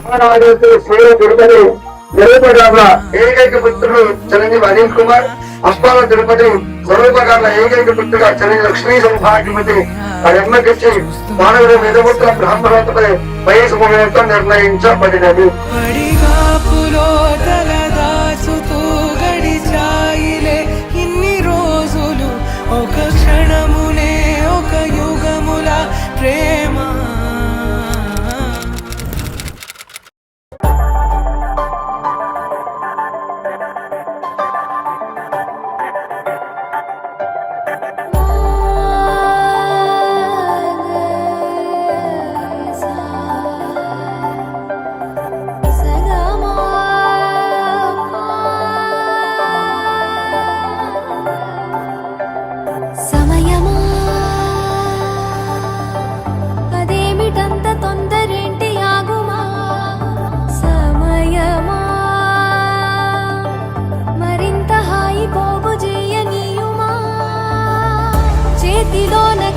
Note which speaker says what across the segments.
Speaker 1: శ్రీరం తిరుపతి స్వరూపగారుల ఏకైక పుత్రుడు చిరంజీవి అనిల్ కుమార్, అష్టాల తిరుపతి స్వరూపగారుల ఏకైక పుత్రుగా చిరంజీవి లక్ష్మీ సౌభాగ్యమతి ఎన్నకిచ్చి మానవుడు మెదపుత్ర బ్రాహ్మణోత్తపై వయసు ముగింతో నిర్ణయించబడినది.
Speaker 2: ఇన్ని రోజులు ఒక క్షణములే ఒక యుగముల ప్రేమ.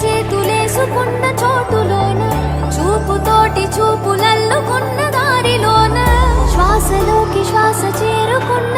Speaker 3: చేతులేసుకున్న చోటులోన చూపుతోటి చూపులల్లుకున్న దారిలోన శ్వాసలోకి శ్వాస చేరుకున్న